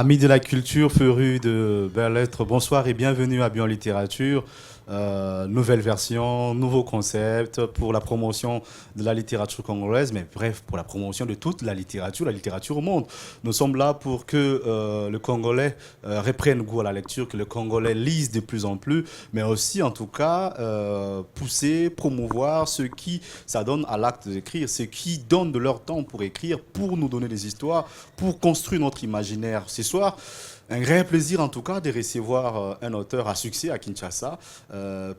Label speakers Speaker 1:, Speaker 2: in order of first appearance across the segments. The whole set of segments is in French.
Speaker 1: Amis de la culture, férus de belles lettres, bonsoir et bienvenue à Bien Littérature. Nouvelle version, nouveau concept pour la promotion de la littérature congolaise, mais bref, pour la promotion de toute la littérature au monde. Nous sommes là pour que le Congolais reprenne goût à la lecture, que le Congolais lise de plus en plus, mais aussi en tout cas pousser, promouvoir ceux qui s'adonnent à l'acte d'écrire, ceux qui donnent de leur temps pour écrire, pour nous donner des histoires, pour construire notre imaginaire. Ce soir, un grand plaisir en tout cas de recevoir un auteur à succès à Kinshasa,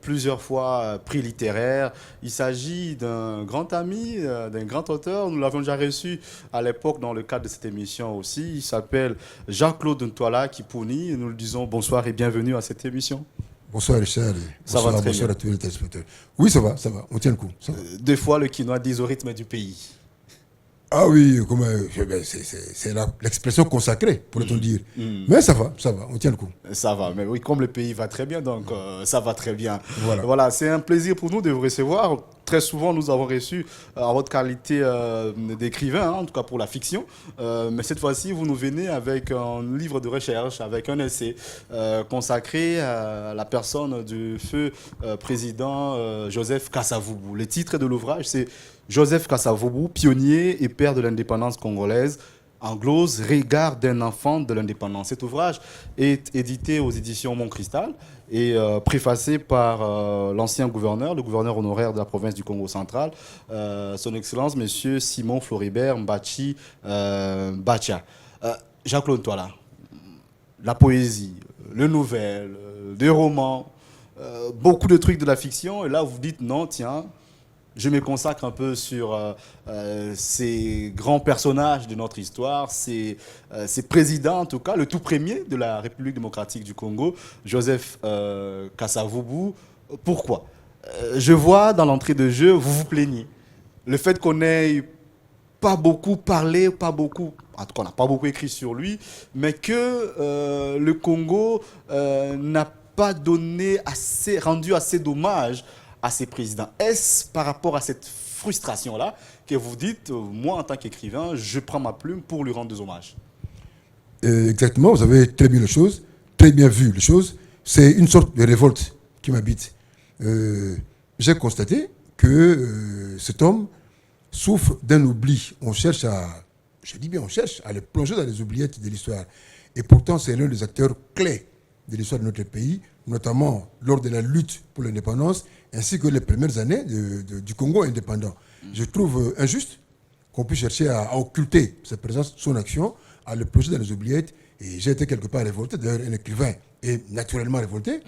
Speaker 1: plusieurs fois prix littéraire. Il s'agit d'un grand ami, d'un grand auteur. Nous l'avions déjà reçu à l'époque dans le cadre de cette émission aussi. Il s'appelle Jean-Claude Ntwala Kipouni. Nous le disons bonsoir et bienvenue à cette émission.
Speaker 2: Bonsoir Richard, bonsoir à tous les téléspectateurs. Oui, ça va, on tient le coup.
Speaker 1: Deux fois le quinoa dit au rythme du pays.
Speaker 2: Ah oui, c'est l'expression consacrée, pourrait-on dire. Mais ça va, on tient le coup.
Speaker 1: Ça va, mais oui, comme le pays va très bien, donc ça va très bien. Voilà, c'est un plaisir pour nous de vous recevoir. Très souvent, nous avons reçu en votre qualité d'écrivain, en tout cas pour la fiction. Mais cette fois-ci, vous nous venez avec un livre de recherche, avec un essai consacré à la personne du feu président Joseph Kasavubu. Le titre de l'ouvrage, c'est Joseph Kasavubu, pionnier et père de l'indépendance congolaise, en glose, regard d'un enfant de l'indépendance. Cet ouvrage est édité aux éditions Mont Cristal et préfacé par l'ancien gouverneur, le gouverneur honoraire de la province du Congo central, son Excellence, Monsieur Simon Floribert Mbachi Bacha. Jean-Claude Ntwala, la poésie, le nouvelle, des romans, beaucoup de trucs de la fiction, et là vous dites non, tiens, je me consacre un peu sur ces grands personnages de notre histoire, ces présidents, en tout cas, le tout premier de la République démocratique du Congo, Joseph Kasavubu. Pourquoi je vois dans l'entrée de jeu, vous vous plaignez. Le fait qu'on n'ait pas beaucoup parlé, en tout cas, on n'a pas beaucoup écrit sur lui, mais que le Congo n'a pas rendu assez d'hommage à ces présidents. Est-ce par rapport à cette frustration-là que vous dites, moi en tant qu'écrivain, je prends ma plume pour lui rendre des hommages?
Speaker 2: Exactement, vous avez très bien les choses, très bien vu les choses. C'est une sorte de révolte qui m'habite. J'ai constaté que cet homme souffre d'un oubli. On cherche à le plonger dans les oubliettes de l'histoire. Et pourtant, c'est l'un des acteurs clés de l'histoire de notre pays, notamment lors de la lutte pour l'indépendance, ainsi que les premières années du Congo indépendant. Je trouve injuste qu'on puisse chercher à occulter sa présence, son action, à le plonger dans les oubliettes. Et j'ai été quelque part révolté, d'ailleurs un écrivain est naturellement révolté.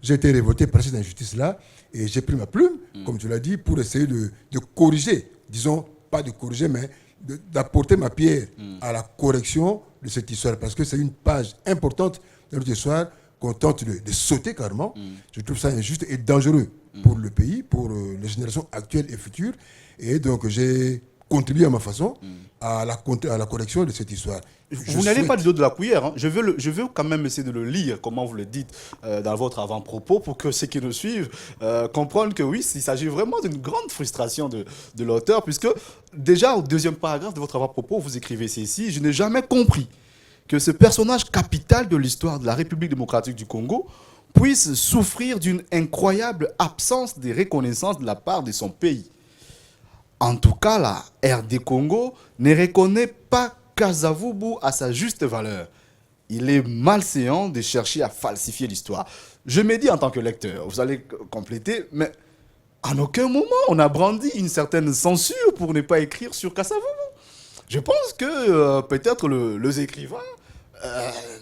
Speaker 2: J'ai été révolté par cette injustice-là et j'ai pris ma plume, comme tu l'as dit, pour essayer de corriger, disons, pas de corriger, mais d'apporter ma pierre à la correction de cette histoire, parce que c'est une page importante de notre histoire qu'on tente de sauter carrément. Je trouve ça injuste et dangereux pour le pays, pour les générations actuelles et futures. Et donc, j'ai contribué à ma façon à la correction de cette histoire.
Speaker 1: Vous n'allez pas du dos de la cuillère. Hein. Je veux quand même essayer de le lire, comment vous le dites dans votre avant-propos, pour que ceux qui nous suivent comprennent que oui, il s'agit vraiment d'une grande frustration de l'auteur, puisque déjà au deuxième paragraphe de votre avant-propos, vous écrivez ceci: je n'ai jamais compris que ce personnage capital de l'histoire de la République démocratique du Congo puisse souffrir d'une incroyable absence de reconnaissance de la part de son pays. En tout cas, la RD Congo ne reconnaît pas Kasavubu à sa juste valeur. Il est malséant de chercher à falsifier l'histoire. Je me dis en tant que lecteur, vous allez compléter, mais en aucun moment on a brandi une certaine censure pour ne pas écrire sur Kasavubu. Je pense que peut-être les écrivains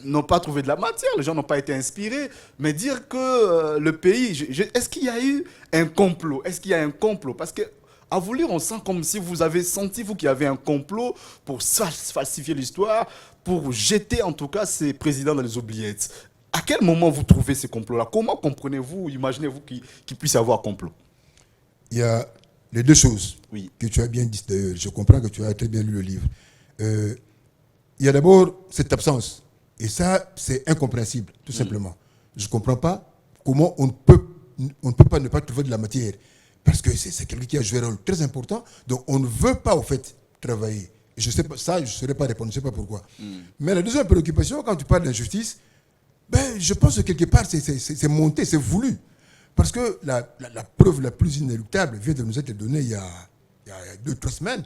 Speaker 1: n'ont pas trouvé de la matière, les gens n'ont pas été inspirés, mais dire que le pays... est-ce qu'il y a eu un complot? Est-ce qu'il y a un complot? Parce que à vous lire, on sent comme si vous avez senti, vous, qu'il y avait un complot pour falsifier l'histoire, pour jeter en tout cas ces présidents dans les oubliettes. À quel moment vous trouvez ces complots-là? Comment comprenez-vous, imaginez-vous qu'il puisse y avoir complot?
Speaker 2: Il y a les deux choses que tu as bien dit d'ailleurs. Je comprends que tu as très bien lu le livre. Il y a d'abord cette absence. Et ça, c'est incompréhensible, tout simplement. Je ne comprends pas comment on ne peut pas ne pas trouver de la matière. Parce que c'est quelqu'un qui a joué un rôle très important. Donc, on ne veut pas, au fait, travailler Je sais pas, ça, je ne saurais pas répondre, je ne sais pas pourquoi. Mais la deuxième préoccupation, quand tu parles d'injustice, ben, je pense que quelque part, c'est monté, c'est voulu. Parce que la preuve la plus inéluctable vient de nous être donnée il y a 2-3 semaines,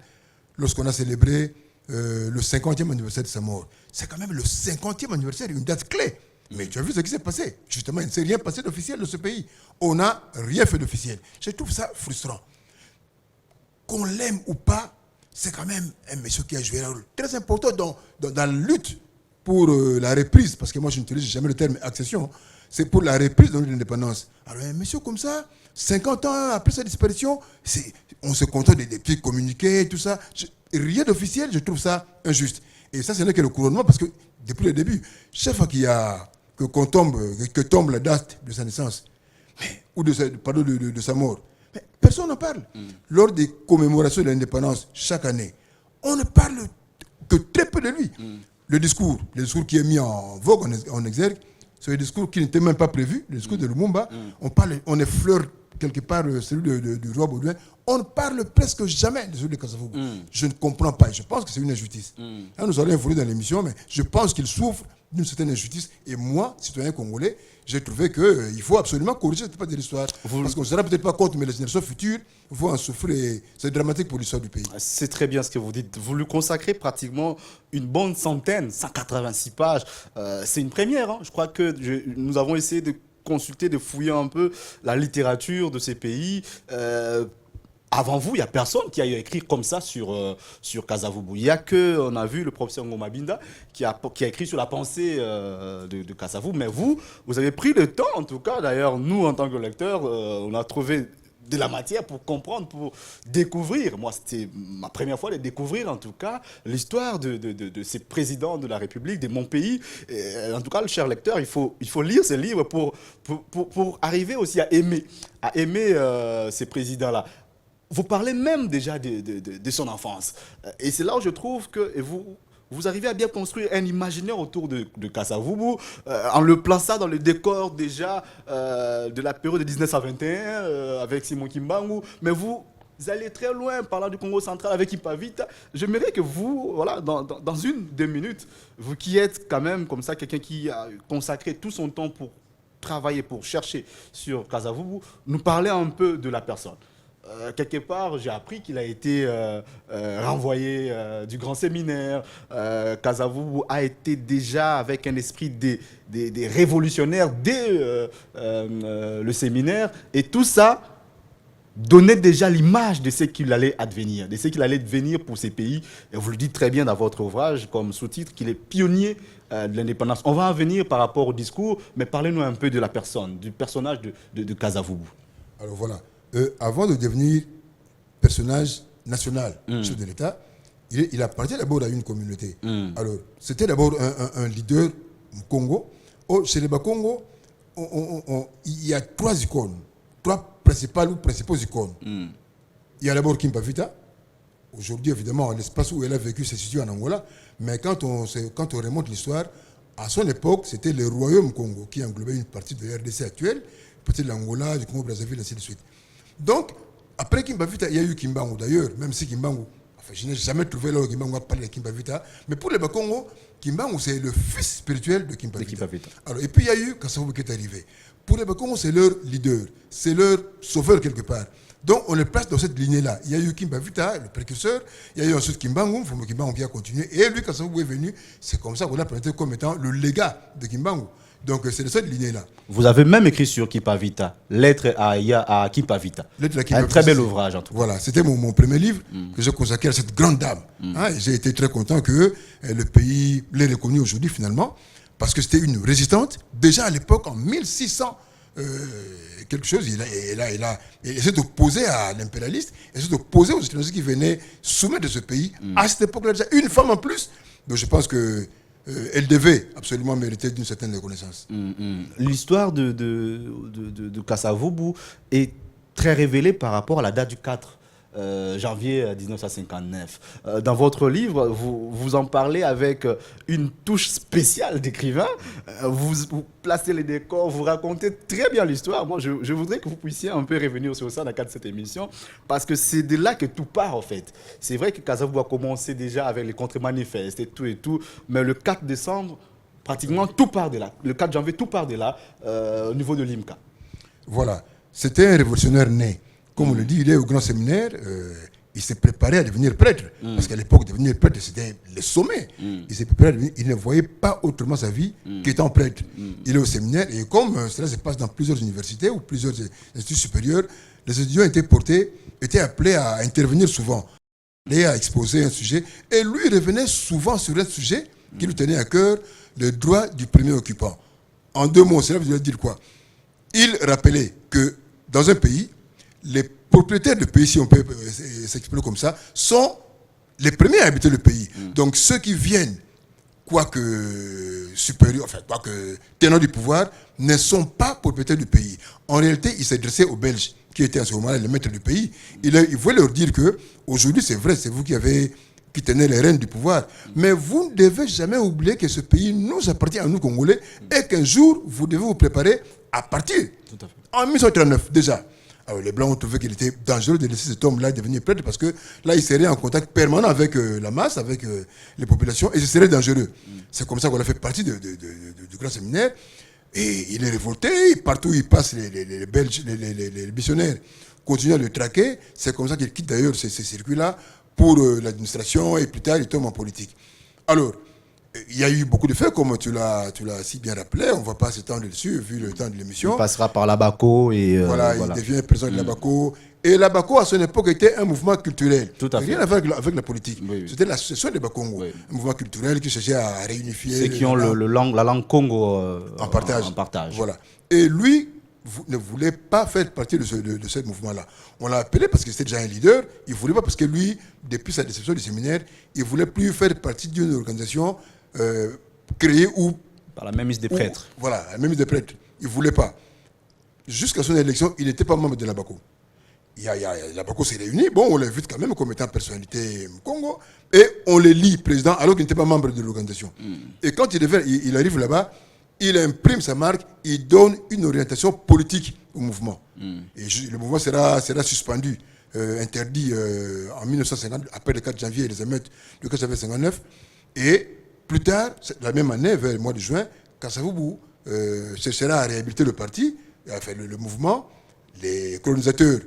Speaker 2: lorsqu'on a célébré le 50e anniversaire de sa mort. C'est quand même le 50e anniversaire, une date clé. Mais tu as vu ce qui s'est passé. Justement, il ne s'est rien passé d'officiel de ce pays. On n'a rien fait d'officiel. Je trouve ça frustrant. Qu'on l'aime ou pas, c'est quand même un monsieur qui a joué un rôle très important dans la lutte pour la reprise. Parce que moi, je n'utilise jamais le terme accession. C'est pour la reprise de l'indépendance. Alors, un monsieur comme ça, 50 ans après sa disparition, on se contente des petits communiqués, tout ça. Rien d'officiel, je trouve ça injuste. Et ça, ce n'est que le couronnement, parce que depuis le début, chaque fois que tombe la date de sa naissance, ou de sa mort, mais personne n'en parle. Lors des commémorations de l'indépendance, chaque année, on ne parle que très peu de lui. Le discours qui est mis en vogue, en exergue, c'est un discours qui n'était même pas prévu, le discours de Lumumba. On effleure quelque part celui du roi Baudouin. On ne parle presque jamais de celui de Kasavubu. Je ne comprends pas. Je pense que c'est une injustice. Là, nous allons évoluer dans l'émission, mais je pense qu'il souffre d'une certaine injustice. Et moi, citoyen congolais, j'ai trouvé qu'il faut absolument corriger cette partie de l'histoire. Parce qu'on ne sera peut-être pas contre, mais les générations futures vont en souffrir. C'est dramatique pour l'histoire du pays.
Speaker 1: C'est très bien ce que vous dites. Vous lui consacrez pratiquement une bonne centaine, 186 pages. C'est une première. Hein. Je crois que nous avons essayé de consulter, de fouiller un peu la littérature de ces pays. Avant vous, il n'y a personne qui a écrit comme ça sur Kasavubu. Il n'y a que, on a vu le professeur Ngoma Binda qui a écrit sur la pensée de Kasavubu. Mais vous avez pris le temps, en tout cas. D'ailleurs, nous, en tant que lecteurs, on a trouvé de la matière pour comprendre, pour découvrir. Moi, c'était ma première fois de découvrir, en tout cas, l'histoire de ces présidents de la République, de mon pays. Et, en tout cas, le cher lecteur, il faut lire ces livres pour arriver aussi à aimer ces présidents-là. Vous parlez même déjà de son enfance. Et c'est là où je trouve que vous arrivez à bien construire un imaginaire autour de Kasavubu, en le plaçant dans le décor déjà de la période de 1921 avec Simon Kimbangu. Mais vous allez très loin, parlant du Congo central avec Ipavita. J'aimerais que vous, voilà, dans 1-2 minutes, vous qui êtes quand même comme ça, quelqu'un qui a consacré tout son temps pour travailler, pour chercher sur Kasavubu, nous parler un peu de la personne. Quelque part, j'ai appris qu'il a été renvoyé du grand séminaire. Kasavubu a été déjà avec un esprit des révolutionnaires dès le séminaire. Et tout ça donnait déjà l'image de ce qu'il allait advenir, de ce qu'il allait devenir pour ces pays. Et vous le dites très bien dans votre ouvrage, comme sous-titre, qu'il est pionnier de l'indépendance. On va en venir par rapport au discours, mais parlez-nous un peu de la personne, du personnage de Kasavubu.
Speaker 2: Alors voilà. Avant de devenir personnage national, chef de l'État, il appartient d'abord à une communauté. Alors, c'était d'abord un leader Congo. Chez les Bakongo, il y a 3 icônes, 3 principaux icônes. Il y a d'abord Kimpavita. Aujourd'hui, évidemment, l'espace où elle a vécu se situe en Angola. Mais quand on remonte l'histoire, à son époque, c'était le royaume Congo qui englobait une partie de la RDC actuelle, peut-être l'Angola, du Congo-Brazzaville, ainsi de suite. Donc, après Kimpavita, il y a eu Kimbangu. D'ailleurs, même si Kimbangu, enfin, je n'ai jamais trouvé là où Kimbangu a parlé de Kimpavita, mais pour les Bakongo, Kimbangu, c'est le fils spirituel de Kimpavita. Alors, et puis, il y a eu Kasavubu qui est arrivé. Pour les Bakongo, c'est leur leader, c'est leur sauveur quelque part. Donc, on le place dans cette lignée-là. Il y a eu Kimpavita, le précurseur, il y a eu ensuite Kimbangu, Kimbangu qui a continué, et lui, Kasavubu est venu. C'est comme ça qu'on l'a présenté comme étant le légat de Kimbangu. Donc, c'est de cette lignée-là.
Speaker 1: Vous avez même écrit sur Kipavita, Lettre à Kipavita. Un très bel ouvrage, en tout cas.
Speaker 2: Voilà, c'était mon premier livre que j'ai consacré à cette grande dame. J'ai été très content que le pays l'ait reconnue aujourd'hui, finalement, parce que c'était une résistante. Déjà à l'époque, en 1600, quelque chose, il s'est opposé à l'impérialiste, il s'est opposé aux étrangers qui venaient soumettre de ce pays. À cette époque-là, déjà, une femme en plus. Donc, je pense que elle devait absolument mériter d'une certaine reconnaissance.
Speaker 1: L'histoire de Kasavubu est très révélée par rapport à la date du 4 janvier 1959. Dans votre livre, vous en parlez avec une touche spéciale d'écrivain. Vous placez les décors, vous racontez très bien l'histoire. Moi, je voudrais que vous puissiez un peu revenir sur ça dans le cadre de cette émission, parce que c'est de là que tout part, en fait. C'est vrai que Kasavubu a commencé déjà avec les contre-manifestes et tout, mais le 4 décembre, pratiquement tout part de là. Le 4 janvier, tout part de là, au niveau de l'IMCA.
Speaker 2: Voilà. C'était un révolutionnaire né. Comme on le dit, il est au grand séminaire, il s'est préparé à devenir prêtre. Parce qu'à l'époque, devenir prêtre, c'était le sommet. Il s'est préparé à devenir, il ne voyait pas autrement sa vie qu'étant prêtre. Il est au séminaire, et comme cela se passe dans plusieurs universités ou plusieurs instituts supérieurs, les étudiants étaient appelés à intervenir souvent, à exposer un sujet. Et lui, il revenait souvent sur un sujet qui lui tenait à cœur, le droit du premier occupant. En 2 mots, cela veut dire quoi? Il rappelait que dans un pays, les propriétaires du pays, si on peut s'exprimer comme ça, sont les premiers à habiter le pays. Donc ceux qui viennent, quoique supérieurs, enfin, quoique tenants du pouvoir, ne sont pas propriétaires du pays. En réalité, il s'adressait aux Belges, qui étaient à ce moment-là les maîtres du pays. Il voulait leur dire que aujourd'hui, c'est vrai, c'est vous qui tenez les rênes du pouvoir. Mais vous ne devez jamais oublier que ce pays nous appartient à nous, Congolais, et qu'un jour, vous devez vous préparer à partir. Tout à fait. En 1939, déjà. Alors, les Blancs ont trouvé qu'il était dangereux de laisser cet homme-là devenir prêtre parce que là, il serait en contact permanent avec la masse, avec les populations, et ce serait dangereux. C'est comme ça qu'on a fait partie du grand séminaire. Et il est révolté, partout où il passe, les Belges, les missionnaires continuent à le traquer. C'est comme ça qu'il quitte d'ailleurs ces circuits-là pour l'administration, et plus tard, il tombe en politique. Alors, il y a eu beaucoup de faits, comme tu l'as si bien rappelé. On ne va pas s'étendre dessus, vu le temps de l'émission.
Speaker 1: Il passera par l'Abaco et...
Speaker 2: voilà, il devient président de l'Abaco. Et l'Abaco, à son époque, était un mouvement culturel.
Speaker 1: Tout à fait.
Speaker 2: Rien à voir avec la politique. Oui. C'était l'association des Bakongo. Oui. Un mouvement culturel qui cherchait à réunifier...
Speaker 1: Ceux qui ont la langue Congo
Speaker 2: en partage.
Speaker 1: En partage.
Speaker 2: Voilà. Et lui ne voulait pas faire partie de ce mouvement-là. On l'a appelé parce que c'était déjà un leader. Il ne voulait pas parce que lui, depuis sa déception du séminaire, il ne voulait plus faire partie d'une organisation créée
Speaker 1: par la mainmise des prêtres.
Speaker 2: Voilà, la mainmise des prêtres. Il ne voulait pas. Jusqu'à son élection, il n'était pas membre de l'Abaco. L'Abaco s'est réuni. Bon, on l'invite quand même comme étant personnalité Congo. Et on l'élit président alors qu'il n'était pas membre de l'organisation. Et quand il arrive là-bas, il imprime sa marque, il donne une orientation politique au mouvement. Et le mouvement sera suspendu, interdit en 1950, après le 4 janvier, les émeutes du 4 janvier 59. Et plus tard, la même année, vers le mois de juin, Kasavubu cherchera à réhabiliter le parti, enfin le mouvement. Les colonisateurs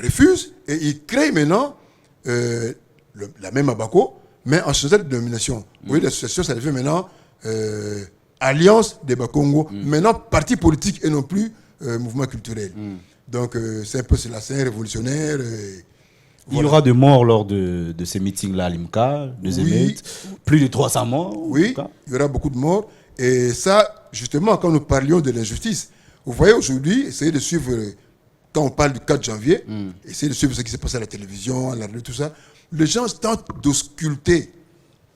Speaker 2: refusent et ils créent maintenant la même Abaco, mais en changeant de dénomination. Vous voyez, l'association, ça devient maintenant Alliance des Bakongo, maintenant parti politique et non plus mouvement culturel. Donc c'est un peu cela, c'est un révolutionnaire.
Speaker 1: Il y aura des morts lors de ces meetings-là à l'IMCA, des émeutes, plus de 300 morts.
Speaker 2: Oui, il y aura beaucoup de morts. Et ça, justement, quand nous parlions de l'injustice, vous voyez aujourd'hui, essayez de suivre, quand on parle du 4 janvier, essayez de suivre ce qui s'est passé à la télévision, à la radio, tout ça. Les gens tentent d'ausculter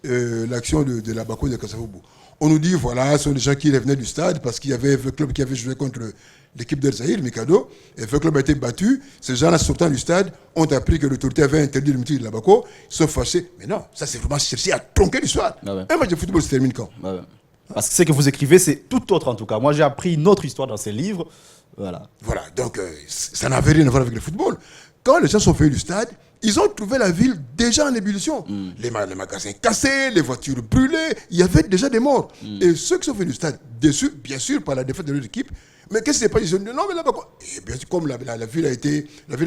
Speaker 2: l'action de l'Abaco de Kasavubu. On nous dit, voilà, ce sont des gens qui revenaient du stade parce qu'il y avait un club qui avait joué contre l'équipe d'El Zahir, Mikado, et le club a été battu. Ces gens-là, sortant du stade, ont appris que l'autorité avait interdit le meeting de l'Abaco. Ils sont fâchés. Mais non, ça c'est vraiment chercher à tronquer l'histoire. Un match de football se termine quand?
Speaker 1: Parce que ce que vous écrivez, c'est tout autre en tout cas. Moi, j'ai appris une autre histoire dans ces livres. Voilà,
Speaker 2: donc ça n'avait rien à voir avec le football. Quand les gens sont venus du stade, ils ont trouvé la ville déjà en ébullition. Les magasins cassés, les voitures brûlées, il y avait déjà des morts. Et ceux qui sont venus du stade, déçus, bien sûr, par la défaite de leur équipe, mais qu'est-ce qui s'est passé? Ils ont dit non, mais là-bas, et bien sûr, comme la ville a été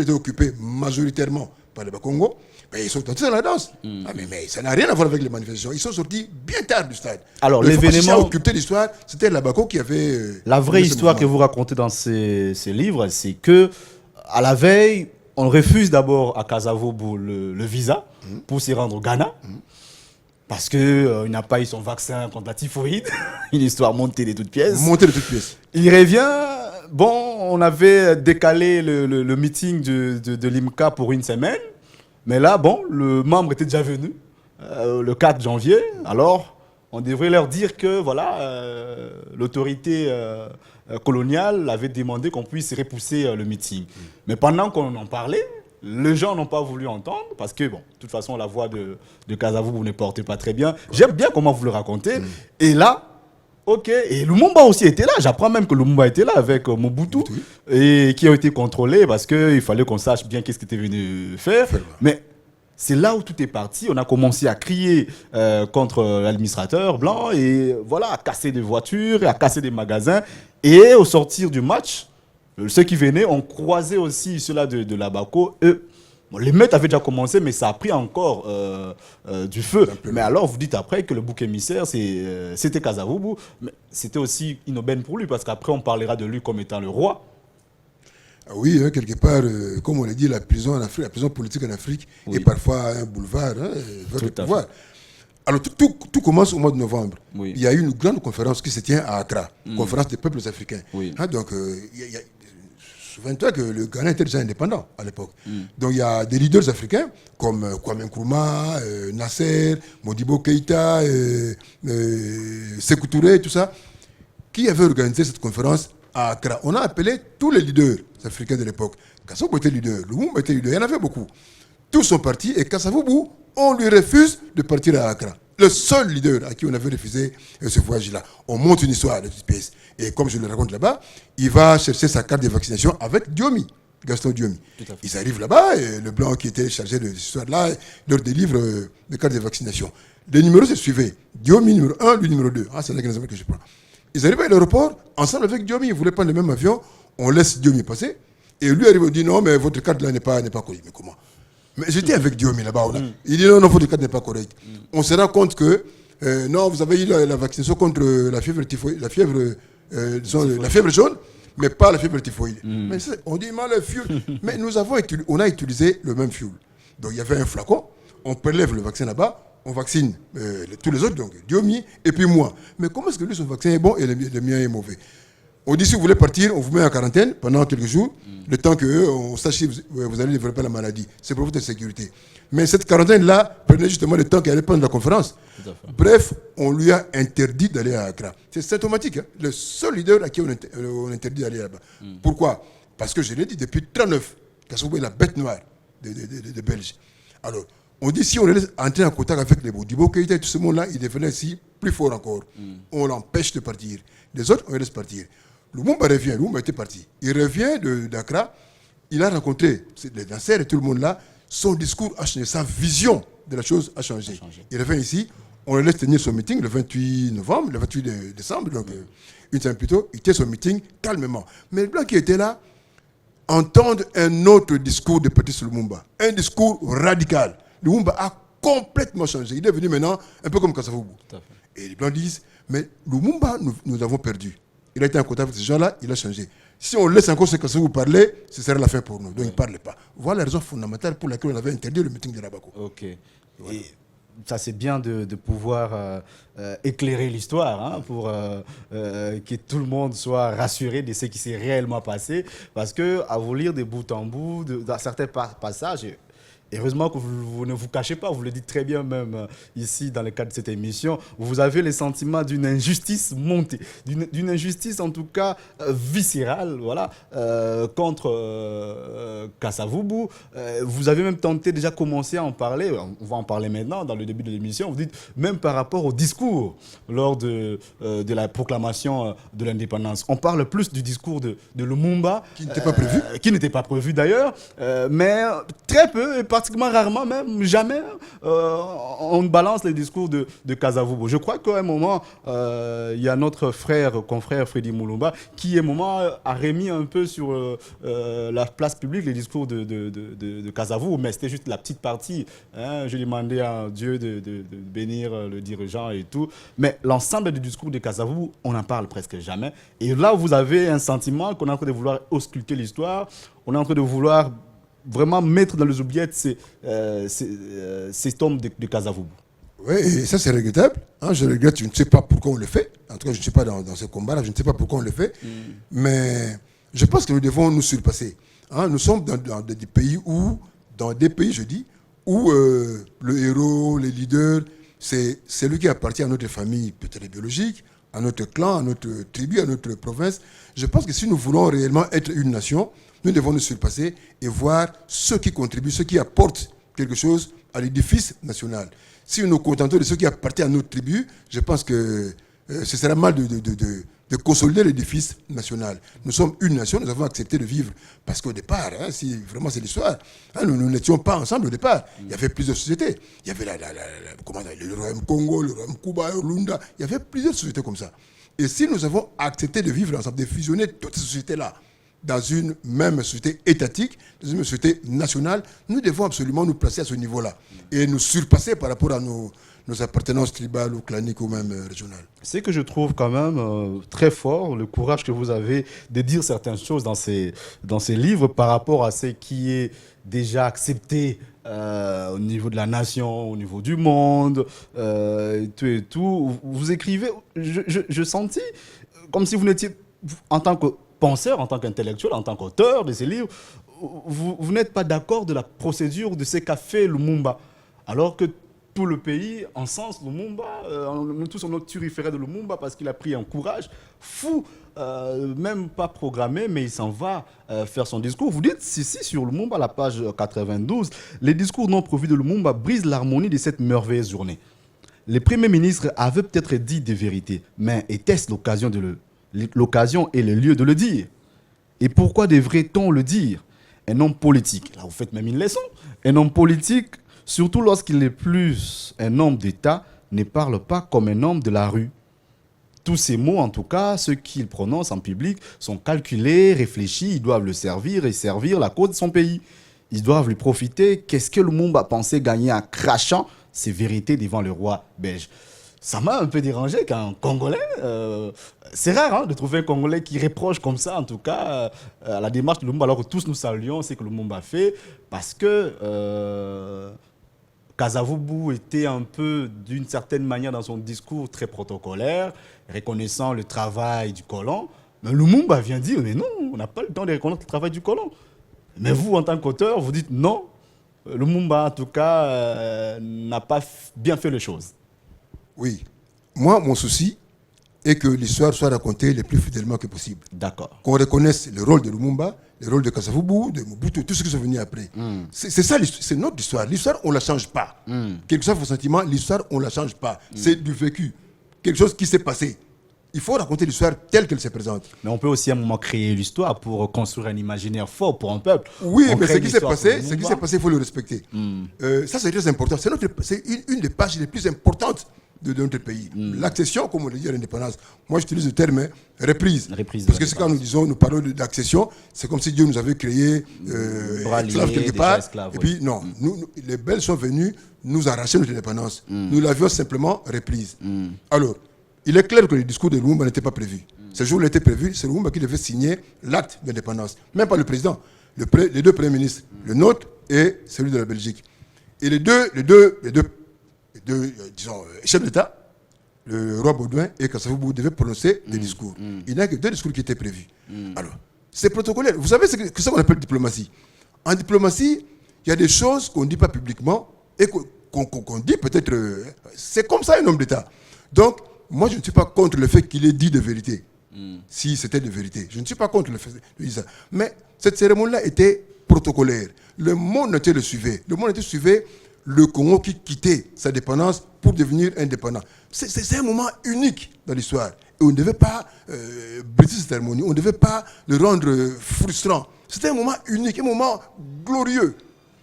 Speaker 2: occupée majoritairement par les Bakongo, ben, ils sont sortis dans la danse. Mais ça n'a rien à voir avec les manifestations. Ils sont sortis bien tard du stade.
Speaker 1: Alors, l'événement.
Speaker 2: Occulter l'histoire, c'était l'Abaco qui avait.
Speaker 1: La vraie histoire que vous racontez dans ces livres, c'est que, à la veille, on refuse d'abord à Kasavubu le visa pour s'y rendre au Ghana. Parce qu'il n'a pas eu son vaccin contre la typhoïde. Une histoire montée de toutes pièces. Il revient. Bon, on avait décalé le meeting de l'IMCA pour une semaine. Mais là, bon, le membre était déjà venu le 4 janvier. Alors, on devrait leur dire que voilà, l'autorité coloniale avait demandé qu'on puisse repousser le meeting. Mais pendant qu'on en parlait, les gens n'ont pas voulu entendre parce que, bon, de toute façon, la voix de Kasavubu ne portait pas très bien. J'aime bien comment vous le racontez. Et là, ok, et Lumumba aussi était là. J'apprends même que Lumumba était là avec Mobutu et qui a été contrôlé parce qu'il fallait qu'on sache bien qu'est-ce qu'il était venu faire. Mais c'est là où tout est parti. On a commencé à crier contre l'administrateur blanc et voilà, à casser des voitures, à casser des magasins. Et au sortir du match, ceux qui venaient ont croisé aussi ceux-là de l'Abaco. Bon, les meutes avaient déjà commencé, mais ça a pris encore du feu. Mais alors, vous dites après que le bouc émissaire, c'était Kasavubu. Mais c'était aussi une aubaine pour lui, parce qu'après, on parlera de lui comme étant le roi.
Speaker 2: Oui, hein, quelque part, comme on l'a dit, la prison en Afrique, la prison politique en Afrique est parfois un boulevard vers le pouvoir. Alors, tout commence au mois de novembre. Oui. Il y a eu une grande conférence qui se tient à Accra, conférence des peuples africains. Oui. Hein, donc, souviens-toi que le Ghana était déjà indépendant à l'époque. Donc, il y a des leaders africains comme Kwame Nkrumah, Nasser, Modibo Keïta, Sékou Touré, tout ça, qui avaient organisé cette conférence à Accra. On a appelé tous les leaders africains de l'époque. Kasavubu était leader, Lumumba était leader, il y en avait beaucoup. Tous sont partis et Kasavubu, on lui refuse de partir à Accra. Le seul leader à qui on avait refusé ce voyage-là. On monte une histoire de cette pièce. Et comme je le raconte là-bas, il va chercher sa carte de vaccination avec Diomi, Gaston Diomi. Ils arrivent là-bas et le blanc qui était chargé de cette histoire-là leur délivre des cartes de vaccination. Les numéros se suivaient. Diomi numéro 1, lui numéro 2. Ah, c'est l'examen que je prends. Ils arrivent à l'aéroport, ensemble avec Diomi. Ils voulaient prendre le même avion. On laisse Diomi passer. Et lui arrive et dit non, mais votre carte là n'est pas correcte. Mais comment? Mais j'étais avec Diomi là-bas. Il dit non, votre carte n'est pas correcte. On se rend compte que non, vous avez eu la vaccination contre la fièvre typhoïde, la fièvre jaune, mais pas la fièvre typhoïde. Mais on dit le fuel. Mais on a utilisé le même fuel. Donc il y avait un flacon, on prélève le vaccin là-bas, on vaccine tous les autres, donc Diomi et puis moi. Mais comment est-ce que lui, son vaccin est bon et le mien est mauvais? On dit si vous voulez partir, on vous met en quarantaine pendant quelques jours, le temps qu'on sache si vous allez développer la maladie. C'est pour votre sécurité. Mais cette quarantaine-là prenait justement le temps qu'il allait prendre la conférence. Bref, on lui a interdit d'aller à Accra. C'est symptomatique. Hein? Le seul leader à qui on interdit d'aller là-bas. Pourquoi? Parce que je l'ai dit depuis 1939, Kasavubu est la bête noire des Belges. Alors, on dit si on le laisse entrer en contact avec les Modibo Keïta et tout ce monde-là, il devenait ainsi plus fort encore. On l'empêche de partir. Les autres, on les laisse partir. Lumumba revient, Lumumba était parti. Il revient d'Accra, il a rencontré les danseurs et tout le monde là. Son discours a changé, sa vision de la chose a changé. Il revient ici, on le laisse tenir son meeting le 28 novembre, le 28 décembre, donc une semaine plus tôt, il tient son meeting calmement. Mais les Blancs qui étaient là entendent un autre discours de Patrice Lumumba, un discours radical. Lumumba a complètement changé. Il est devenu maintenant un peu comme Kasavubu. Et les Blancs disent, mais Lumumba, nous avons perdu. Il a été en contact avec ces gens-là, il a changé. Si on laisse encore ce Kasavubu parler, ce serait la fin pour nous. Donc il ne parle pas. Voilà la raison fondamentale pour laquelle on avait interdit le meeting de Rabako.
Speaker 1: Ok. Voilà. Et ça, c'est bien de pouvoir éclairer l'histoire, hein, pour que tout le monde soit rassuré de ce qui s'est réellement passé. Parce que à vous lire de bout en bout, dans certains passages, heureusement que vous ne vous cachez pas, vous le dites très bien même ici dans le cadre de cette émission, vous avez le sentiment d'une injustice montée, d'une injustice en tout cas viscérale, voilà, contre Kasavubu. Vous avez même tenté déjà commencé à en parler, on va en parler maintenant dans le début de l'émission, vous dites même par rapport au discours lors de la proclamation de l'indépendance. On parle plus du discours de Lumumba.
Speaker 2: Qui n'était pas prévu.
Speaker 1: Qui n'était pas prévu d'ailleurs, mais très peu, pratiquement rarement même, jamais, on balance les discours de Kasavubu. Je crois qu'à un moment, il y a notre confrère Freddy Mulumba, qui à un moment a remis un peu sur la place publique les discours de Kasavubu, mais c'était juste la petite partie. Hein. Je demandais à Dieu de bénir le dirigeant et tout. Mais l'ensemble du discours de Kasavubu, on n'en parle presque jamais. Et là, vous avez un sentiment qu'on est en train de vouloir ausculter l'histoire, on est en train de vouloir vraiment mettre dans les oubliettes ces tomes de Kasavubu.
Speaker 2: Oui, et ça c'est regrettable. Hein, je regrette, je ne sais pas pourquoi on le fait. En tout cas, je ne suis pas dans ce combat-là, je ne sais pas pourquoi on le fait. Mais je pense que nous devons nous surpasser. Hein, nous sommes dans des pays où, je dis, où le héros, les leaders, c'est celui qui appartient à notre famille, peut-être biologique, à notre clan, à notre tribu, à notre province. Je pense que si nous voulons réellement être une nation, nous devons nous surpasser et voir ceux qui contribuent, ceux qui apportent quelque chose à l'édifice national. Si nous nous contentons de ceux qui appartiennent à notre tribu, je pense que ce serait mal de consolider l'édifice national. Nous sommes une nation, nous avons accepté de vivre. Parce qu'au départ, si vraiment c'est l'histoire, nous n'étions pas ensemble au départ. Il y avait plusieurs sociétés. Il y avait le Royaume Congo, le Royaume Cuba, le Rwanda. Il y avait plusieurs sociétés comme ça. Et si nous avons accepté de vivre ensemble, de fusionner toutes ces sociétés-là dans une même société étatique, dans une même société nationale, nous devons absolument nous placer à ce niveau-là et nous surpasser par rapport à nos appartenances tribales ou claniques ou même régionales.
Speaker 1: C'est que je trouve quand même très fort le courage que vous avez de dire certaines choses dans ces livres par rapport à ce qui est déjà accepté au niveau de la nation, au niveau du monde, et tout. Vous écrivez, je sentis comme si vous n'étiez, en tant que penseur, en tant qu'intellectuel, en tant qu'auteur de ces livres, vous n'êtes pas d'accord de la procédure de ce qu'a fait Lumumba, alors que tout le pays encense Lumumba, nous tous on a turiféré de Lumumba parce qu'il a pris un courage fou, même pas programmé, mais il s'en va faire son discours. Vous dites, si, sur Lumumba, la page 92, les discours non provis de Lumumba brisent l'harmonie de cette merveilleuse journée. Les premiers ministres avaient peut-être dit des vérités, mais était-ce l'occasion et le lieu de le dire? Et pourquoi devrait-on le dire? Un homme politique, là vous faites même une leçon, un homme politique, surtout lorsqu'il n'est plus un homme d'État, ne parle pas comme un homme de la rue. Tous ces mots, en tout cas, ceux qu'il prononce en public, sont calculés, réfléchis, ils doivent le servir et servir la cause de son pays. Ils doivent lui profiter. Qu'est-ce que Lumumba pensait gagner en crachant ses vérités devant le roi belge? Ça m'a un peu dérangé qu'un Congolais, c'est rare de trouver un Congolais qui reproche comme ça, en tout cas, à la démarche de Lumumba, alors que tous nous saluons ce que Lumumba fait, parce que Kasavubu était un peu, d'une certaine manière, dans son discours très protocolaire, reconnaissant le travail du colon. Mais Lumumba vient dire, mais non, on n'a pas le temps de reconnaître le travail du colon. Mais vous, en tant qu'auteur, vous dites non, Lumumba, en tout cas, n'a pas bien fait les choses.
Speaker 2: Oui. Moi, mon souci est que l'histoire soit racontée le plus fidèlement que possible.
Speaker 1: D'accord.
Speaker 2: Qu'on reconnaisse le rôle de Lumumba, le rôle de Kasavubu, de Mobutu, tout ce qui sont venus après. C'est ça, c'est notre histoire. L'histoire, on ne la change pas. Quel que soit vos sentiments, l'histoire, on ne la change pas. C'est du vécu. Quelque chose qui s'est passé. Il faut raconter l'histoire telle qu'elle se présente.
Speaker 1: Mais on peut aussi à un moment créer l'histoire pour construire un imaginaire fort pour un peuple.
Speaker 2: Oui, mais ce qui s'est passé, il faut le respecter. Ça, c'est très important. C'est une des pages les plus importantes de notre pays. L'accession, comme on le dit à l'indépendance, moi j'utilise le terme reprise. Parce que c'est quand nous parlons d'accession, c'est comme si Dieu nous avait créé esclaves quelque part. Et puis non, les Belges sont venus nous arracher notre indépendance. Nous l'avions simplement reprise. Alors, il est clair que le discours de Lumumba n'était pas prévu. Ce jour-là était prévu, c'est Lumumba qui devait signer l'acte d'indépendance. Même pas le président, les deux premiers ministres, le nôtre et celui de la Belgique. Et les deux chefs d'État, le roi Baudouin et Kasavubu, devaient prononcer des discours. Il n'y a que deux discours qui étaient prévus. Alors, c'est protocolaire. Vous savez ce que ça qu'on appelle diplomatie. En diplomatie, il y a des choses qu'on ne dit pas publiquement et qu'on dit peut-être... c'est comme ça un homme d'État. Donc, moi, je ne suis pas contre le fait qu'il ait dit de vérité. Si c'était de vérité. Je ne suis pas contre le fait de dire ça. Mais cette cérémonie-là était protocolaire. Le monde entier le suivait. Le monde entier suivait le Congo qui quittait sa dépendance pour devenir indépendant. C'est un moment unique dans l'histoire. Et on ne devait pas briser cette cérémonie. On ne devait pas le rendre frustrant. C'était un moment unique, un moment glorieux.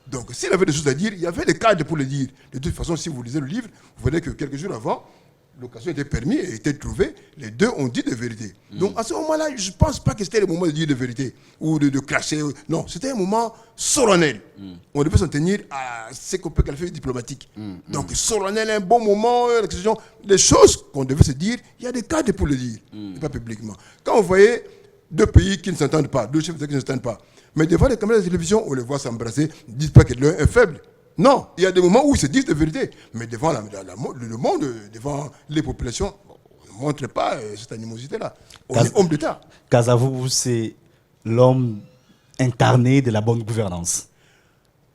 Speaker 2: Donc, s'il avait des choses à dire, il y avait des cadres pour le dire. De toute façon, si vous lisez le livre, vous verrez que quelques jours avant, l'occasion était permise et était trouvée. Les deux ont dit de vérité. Donc, à ce moment-là, je ne pense pas que c'était le moment de dire de vérité ou de clasher. Non, c'était un moment solennel. On devait s'en tenir à ce qu'on peut qualifier de diplomatique. Donc, solennel, un bon moment, des choses qu'on devait se dire, il y a des cadres pour le dire, pas publiquement. Quand on voyait deux pays qui ne s'entendent pas, deux chefs d'État qui ne s'entendent pas, mais devant les caméras de télévision, on les voit s'embrasser, ne dites pas que l'un est faible. Non, il y a des moments où ils se disent de vérité. Mais devant le monde, devant les populations, on ne montre pas cette animosité-là. On est homme d'État.
Speaker 1: Kasavubu, c'est l'homme incarné de la bonne gouvernance.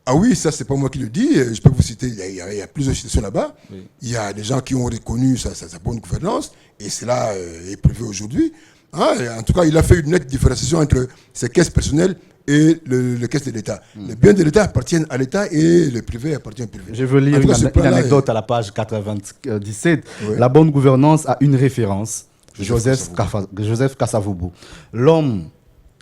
Speaker 2: Ah oui, ça, c'est pas moi qui le dis. Je peux vous citer, il y a plusieurs citations là-bas. Oui. Il y a des gens qui ont reconnu sa bonne gouvernance, et cela est prouvé aujourd'hui. Hein, en tout cas, il a fait une nette différenciation entre ses caisses personnelles et les caisses de l'État. Les biens de l'État appartiennent à l'État et le privé appartient au privé.
Speaker 1: Je veux lire une anecdote à la page 97. Oui. La bonne gouvernance a une référence, Joseph Kasavubu. L'homme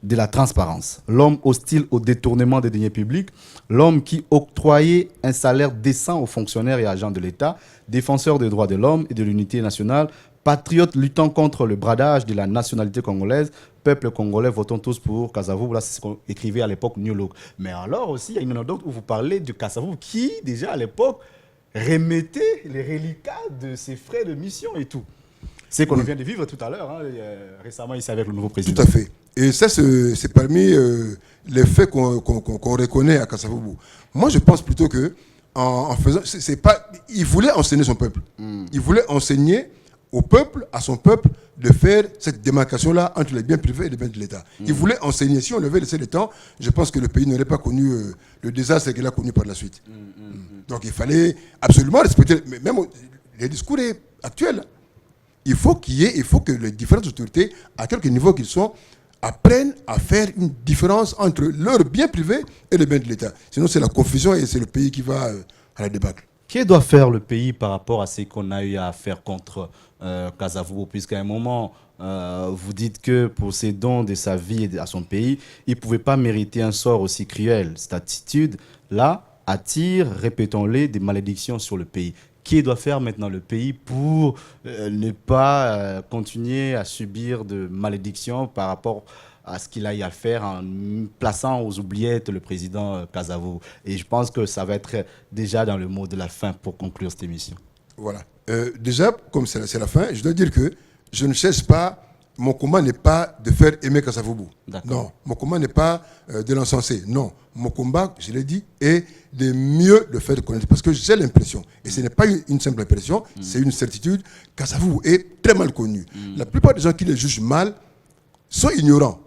Speaker 1: de la transparence, l'homme hostile au détournement des deniers publics, l'homme qui octroyait un salaire décent aux fonctionnaires et agents de l'État, défenseur des droits de l'homme et de l'unité nationale, patriote luttant contre le bradage de la nationalité congolaise, peuple congolais, votons tous pour Kasavubu. Là, c'est ce qu'on écrivait à l'époque New Look. Mais alors aussi, il y a une anecdote où vous parlez de Kasavubu qui, déjà à l'époque, remettait les reliquats de ses frais de mission et tout. C'est qu'on vient de vivre tout à l'heure, hein, récemment ici avec le nouveau président.
Speaker 2: Tout à fait. Et ça, c'est parmi les faits qu'on reconnaît à Kasavubu. Moi, je pense plutôt que en faisant, c'est pas, il voulait enseigner son peuple. Il voulait enseigner au peuple, à son peuple, de faire cette démarcation-là entre les biens privés et les biens de l'État. Il voulait enseigner. Si on avait laissé le temps, je pense que le pays n'aurait pas connu le désastre qu'il a connu par la suite. Donc il fallait absolument respecter, même les discours actuels. Il faut que les différentes autorités, à quelque niveau qu'ils sont, apprennent à faire une différence entre leurs biens privés et les biens de l'État. Sinon, c'est la confusion et c'est le pays qui va à la débâcle.
Speaker 1: Que doit faire le pays par rapport à ce qu'on a eu à faire contre Kasavubu, puisqu'à un moment, vous dites que pour ses dons de sa vie et à son pays, il ne pouvait pas mériter un sort aussi cruel. Cette attitude-là attire, répétons-le, des malédictions sur le pays. Qui doit faire maintenant le pays pour ne pas continuer à subir de malédictions par rapport à ce qu'il a eu à faire en plaçant aux oubliettes le président Kasavubu. Et je pense que ça va être déjà dans le mot de la fin pour conclure cette émission.
Speaker 2: Voilà. Déjà, comme c'est la fin, je dois dire que je ne cherche pas, mon combat n'est pas de faire aimer Kasavubu. Non, mon combat n'est pas de l'encenser. Non, mon combat, je l'ai dit, est de mieux le faire connaître. Parce que j'ai l'impression, et ce n'est pas une simple impression, c'est une certitude, Kasavubu est très mal connu. La plupart des gens qui le jugent mal sont ignorants.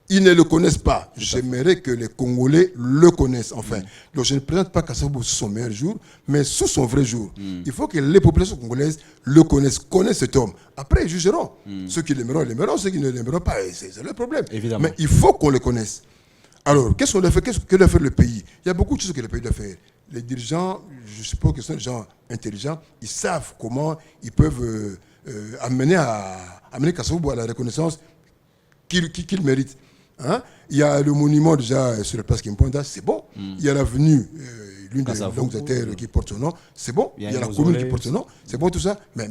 Speaker 2: Ils ne le connaissent pas. J'aimerais que les Congolais le connaissent, enfin. Donc je ne présente pas Kasavubu sous son meilleur jour, mais sous son vrai jour. Il faut que les populations congolaises le connaissent cet homme. Après, ils jugeront. Ceux qui l'aimeront, ceux qui ne l'aimeront pas, c'est leur problème.
Speaker 1: Évidemment.
Speaker 2: Mais il faut qu'on le connaisse. Alors, qu'est-ce qu'on doit faire? Que doit faire le pays? Il y a beaucoup de choses que le pays doit faire. Les dirigeants, je suppose que ce sont des gens intelligents, ils savent comment ils peuvent amener Kasavubu à la reconnaissance qu'il mérite. Hein? Il y a le monument déjà sur la place Kimponda, c'est bon. Il y a l'avenue, l'une des longues artères qui porte son nom, c'est bon. Il y a la commune qui porte son nom, c'est bon tout ça. Mais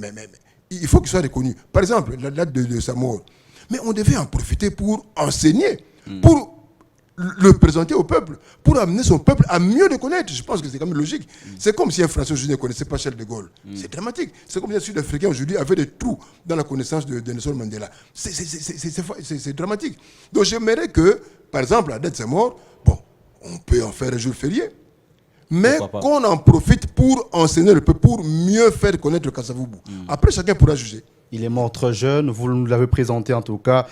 Speaker 2: il faut qu'il soit reconnu. Par exemple, la date de sa mort. Mais on devait en profiter pour enseigner, pour le présenter au peuple, pour amener son peuple à mieux le connaître. Je pense que c'est quand même logique. C'est comme si un Français aujourd'hui ne connaissait pas Charles de Gaulle. C'est dramatique. C'est comme si un Sud-Africain aujourd'hui avait des trous dans la connaissance de Nelson Mandela. C'est dramatique. Donc j'aimerais que, par exemple, la date de sa mort, bon, on peut en faire un jour férié, mais qu'on en profite pour enseigner le peuple, pour mieux faire connaître le Kasavubu. Après, chacun pourra juger.
Speaker 1: Il est mort très jeune, vous nous l'avez présenté en tout cas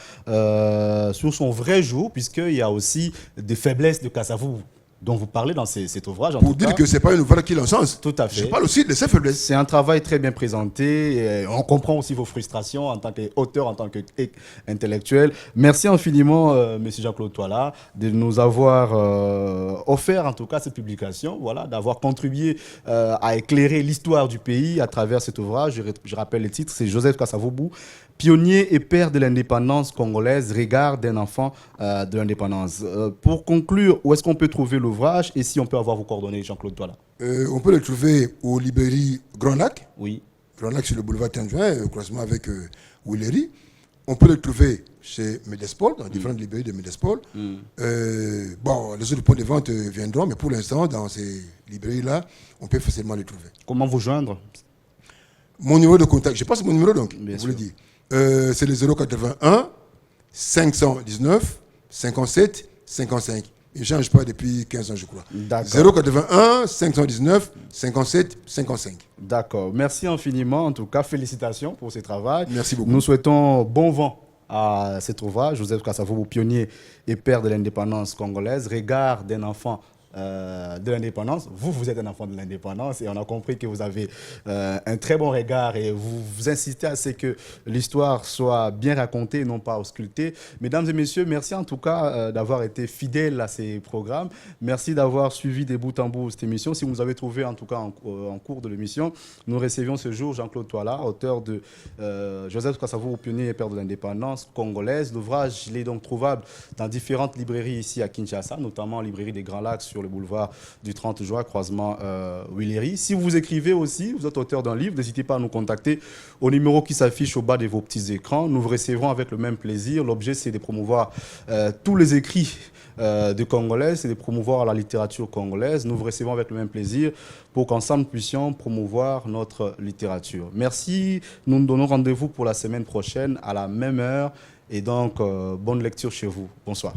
Speaker 1: sur son vrai jour, puisqu'il y a aussi des faiblesses de Kasavubu dont vous parlez dans cet ouvrage.
Speaker 2: Pour dire que ce n'est pas une ouvrage qui l'encense.
Speaker 1: Tout à fait.
Speaker 2: Je parle aussi de ses faiblesses.
Speaker 1: C'est un travail très bien présenté. Et on comprend aussi vos frustrations en tant qu'auteur, en tant qu'intellectuel. Merci infiniment, M. Jean-Claude Touala, de nous avoir offert en tout cas cette publication, voilà, d'avoir contribué à éclairer l'histoire du pays à travers cet ouvrage. Je rappelle le titre, c'est Joseph Kasavubu, pionnier et père de l'indépendance congolaise, regard d'un enfant de l'indépendance. Pour conclure, où est-ce qu'on peut trouver l'ouvrage et si on peut avoir vos coordonnées, Jean-Claude Touala?
Speaker 2: On peut le trouver aux librairies Grand Lac.
Speaker 1: Oui.
Speaker 2: Grand Lac sur le boulevard 15 juin, au croisement avec Willery. On peut le trouver chez Medespol, dans différentes librairies de Medespol. Bon, les autres points de vente viendront, mais pour l'instant, dans ces librairies-là, on peut facilement les trouver.
Speaker 1: Comment vous joindre?
Speaker 2: Mon numéro de contact, je passe mon numéro donc,
Speaker 1: Bien
Speaker 2: vous le dites. C'est le 081 519 57 55. Il ne change pas depuis 15 ans, je crois. 081 519 57 55.
Speaker 1: D'accord. Merci infiniment. En tout cas, félicitations pour ce travail.
Speaker 2: Merci beaucoup.
Speaker 1: Nous souhaitons bon vent à cet ouvrage. Joseph Kasavubu, pionnier et père de l'indépendance congolaise. Regard d'un enfant de l'indépendance. Vous êtes un enfant de l'indépendance et on a compris que vous avez un très bon regard et vous insistez à ce que l'histoire soit bien racontée et non pas auscultée. Mesdames et messieurs, merci en tout cas d'avoir été fidèles à ces programmes. Merci d'avoir suivi des bout en bout cette émission. Si vous nous avez trouvé en tout cas en cours de l'émission, nous recevions ce jour Jean-Claude Touala, auteur de Joseph Kasavubu, pionnier et père de l'indépendance congolaise. L'ouvrage, il est donc trouvable dans différentes librairies ici à Kinshasa, notamment librairie des Grands Lacs sur le boulevard du 30 juin, croisement Willery. Si vous écrivez aussi, vous êtes auteur d'un livre, n'hésitez pas à nous contacter au numéro qui s'affiche au bas de vos petits écrans. Nous vous recevrons avec le même plaisir. L'objet, c'est de promouvoir tous les écrits de Congolais, c'est de promouvoir la littérature congolaise. Nous vous recevons avec le même plaisir pour qu'ensemble puissions promouvoir notre littérature. Merci. Nous nous donnons rendez-vous pour la semaine prochaine à la même heure. Et donc, bonne lecture chez vous. Bonsoir.